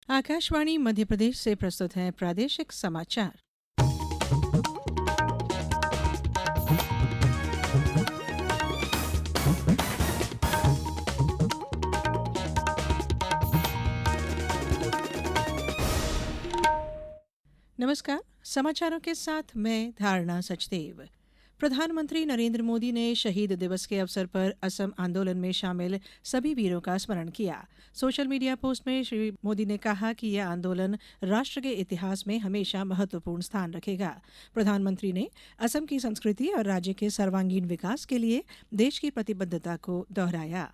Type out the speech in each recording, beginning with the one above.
आकाशवाणी मध्य प्रदेश से प्रस्तुत है प्रादेशिक समाचार। नमस्कार, समाचारों के साथ मैं धारणा सचदेव। प्रधानमंत्री नरेंद्र मोदी ने शहीद दिवस के अवसर पर असम आंदोलन में शामिल सभी वीरों का स्मरण किया। सोशल मीडिया पोस्ट में श्री मोदी ने कहा कि यह आंदोलन राष्ट्र के इतिहास में हमेशा महत्वपूर्ण स्थान रखेगा। प्रधानमंत्री ने असम की संस्कृति और राज्य के सर्वांगीण विकास के लिए देश की प्रतिबद्धता को दोहराया।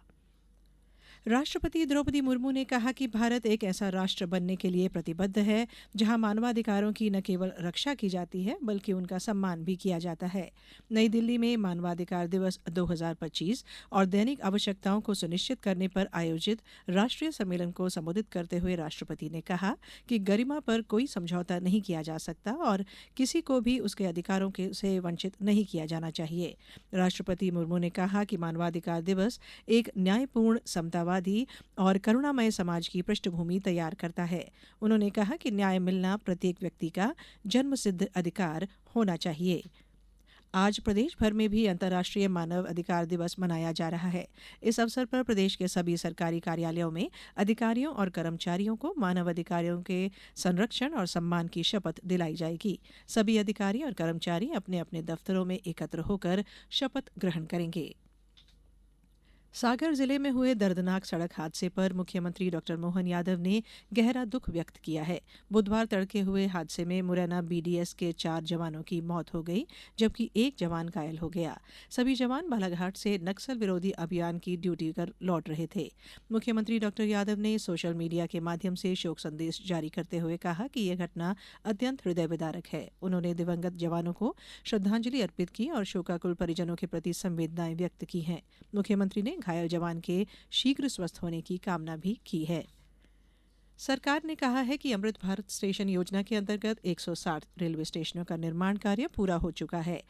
राष्ट्रपति द्रौपदी मुर्मू ने कहा कि भारत एक ऐसा राष्ट्र बनने के लिए प्रतिबद्ध है जहां मानवाधिकारों की न केवल रक्षा की जाती है बल्कि उनका सम्मान भी किया जाता है। नई दिल्ली में मानवाधिकार दिवस 2025 और दैनिक आवश्यकताओं को सुनिश्चित करने पर आयोजित राष्ट्रीय सम्मेलन को संबोधित करते हुए राष्ट्रपति ने कहा कि गरिमा पर कोई समझौता नहीं किया जा सकता और किसी को भी उसके अधिकारों से वंचित नहीं किया जाना चाहिए। राष्ट्रपति मुर्मू ने कहा कि मानवाधिकार दिवस एक न्यायपूर्ण, समतावादी और करुणामय समाज की पृष्ठभूमि तैयार करता है। उन्होंने कहा कि न्याय मिलना प्रत्येक व्यक्ति का जन्मसिद्ध अधिकार होना चाहिए। आज प्रदेश भर में भी अंतर्राष्ट्रीय मानव अधिकार दिवस मनाया जा रहा है। इस अवसर पर प्रदेश के सभी सरकारी कार्यालयों में अधिकारियों और कर्मचारियों को मानव अधिकारों के संरक्षण और सम्मान की शपथ दिलाई जाएगी। सभी अधिकारी और कर्मचारी अपने अपने दफ्तरों में एकत्र होकर शपथ ग्रहण करेंगे। सागर जिले में हुए दर्दनाक सड़क हादसे पर मुख्यमंत्री डॉ मोहन यादव ने गहरा दुख व्यक्त किया है। बुधवार तड़के हुए हादसे में मुरैना बीडीएस के 4 जवानों की मौत हो गई जबकि एक जवान घायल हो गया। सभी जवान बालाघाट से नक्सल विरोधी अभियान की ड्यूटी कर लौट रहे थे। मुख्यमंत्री डॉ यादव ने सोशल मीडिया के माध्यम से शोक संदेश जारी करते हुए कहा कि यह घटना अत्यंत हृदय विदारक है। उन्होंने दिवंगत जवानों को श्रद्धांजलि अर्पित की और शोकाकुल परिजनों के प्रति संवेदनाएं व्यक्त की हैं। मुख्यमंत्री ने घायल जवान के शीघ्र स्वस्थ होने की कामना भी की है। सरकार ने कहा है कि अमृत भारत स्टेशन योजना के अंतर्गत 160 रेलवे स्टेशनों का निर्माण कार्य पूरा हो चुका है।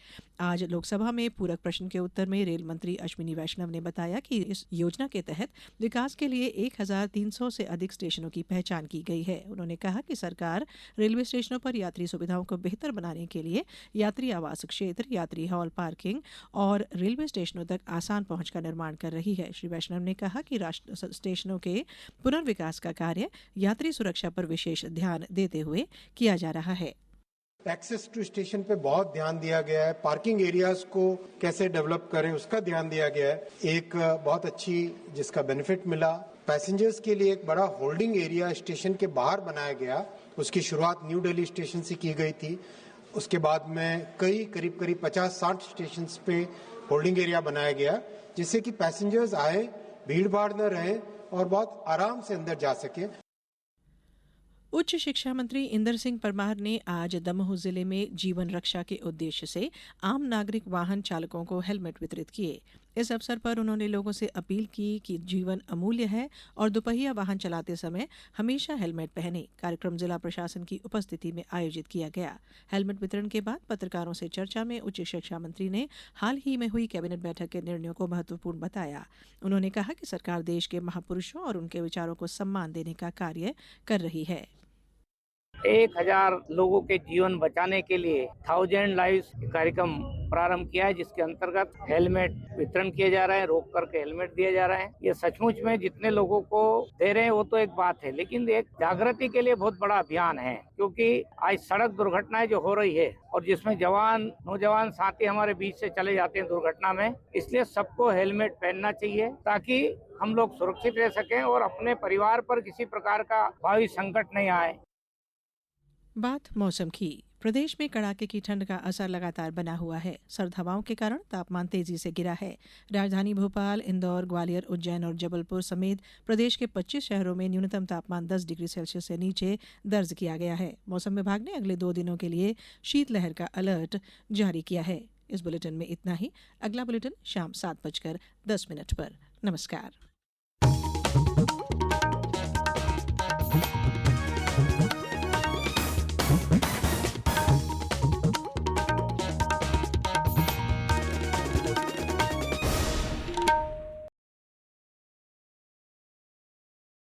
आज लोकसभा में पूरक प्रश्न के उत्तर में रेल मंत्री अश्विनी वैष्णव ने बताया कि इस योजना के तहत विकास के लिए 1300 से अधिक स्टेशनों की पहचान की गई है। उन्होंने कहा कि सरकार रेलवे स्टेशनों पर यात्री सुविधाओं को बेहतर बनाने के लिए यात्री आवास क्षेत्र, यात्री हॉल, पार्किंग और रेलवे स्टेशनों तक आसान पहुंच का निर्माण कर रही है। श्री वैष्णव ने कहा कि स्टेशनों के पुनर्विकास का कार्य यात्री सुरक्षा पर विशेष ध्यान देते हुए किया जा रहा है। एक्सेस टू स्टेशन पे बहुत ध्यान दिया गया है। पार्किंग एरियाज को कैसे डेवलप करें उसका ध्यान दिया गया है। एक बहुत अच्छी जिसका बेनिफिट मिला, पैसेंजर्स के लिए एक बड़ा होल्डिंग एरिया स्टेशन के बाहर बनाया गया। उसकी शुरुआत न्यू दिल्ली स्टेशन से की गई थी। उसके बाद में करीब 50-60 स्टेशन पे होल्डिंग एरिया बनाया गया जिससे कि पैसेंजर्स आए, भीड़ भाड़ न रहे और बहुत आराम से अंदर जा सके। उच्च शिक्षा मंत्री इंदर सिंह परमार ने आज दमोह जिले में जीवन रक्षा के उद्देश्य से आम नागरिक वाहन चालकों को हेलमेट वितरित किए। इस अवसर पर उन्होंने लोगों से अपील की कि जीवन अमूल्य है और दोपहिया वाहन चलाते समय हमेशा हेलमेट पहने। कार्यक्रम जिला प्रशासन की उपस्थिति में आयोजित किया गया। हेलमेट वितरण के बाद पत्रकारों से चर्चा में उच्च शिक्षा मंत्री ने हाल ही में हुई कैबिनेट बैठक के निर्णयों को महत्वपूर्ण बताया। उन्होंने कहा कि सरकार देश के महापुरुषों और उनके विचारों को सम्मान देने का कार्य कर रही है। 1000 लोगों के जीवन बचाने के लिए 1000 लाइव्स कार्यक्रम प्रारंभ किया है जिसके अंतर्गत हेलमेट वितरण किए जा रहे हैं, रोक करके हेलमेट दिए जा रहे हैं। ये सचमुच में जितने लोगों को दे रहे हैं वो तो एक बात है, लेकिन एक जागृति के लिए बहुत बड़ा अभियान है क्योंकि आज सड़क दुर्घटनाएं जो हो रही है और जिसमें नौजवान साथी हमारे बीच से चले जाते हैं दुर्घटना में, इसलिए सबको हेलमेट पहनना चाहिए ताकि हम लोग सुरक्षित रह सकें और अपने परिवार पर किसी प्रकार का भावी संकट नहीं आए। बात मौसम की। प्रदेश में कड़ाके की ठंड का असर लगातार बना हुआ है। सर्द हवाओं के कारण तापमान तेजी से गिरा है। राजधानी भोपाल, इंदौर, ग्वालियर, उज्जैन और जबलपुर समेत प्रदेश के 25 शहरों में न्यूनतम तापमान 10 डिग्री सेल्सियस से नीचे दर्ज किया गया है। मौसम विभाग ने अगले 2 दिनों के लिए शीतलहर का अलर्ट जारी किया है। इस बुलेटिन में इतना ही। अगला बुलेटिन शाम 7:10 पर। नमस्कार।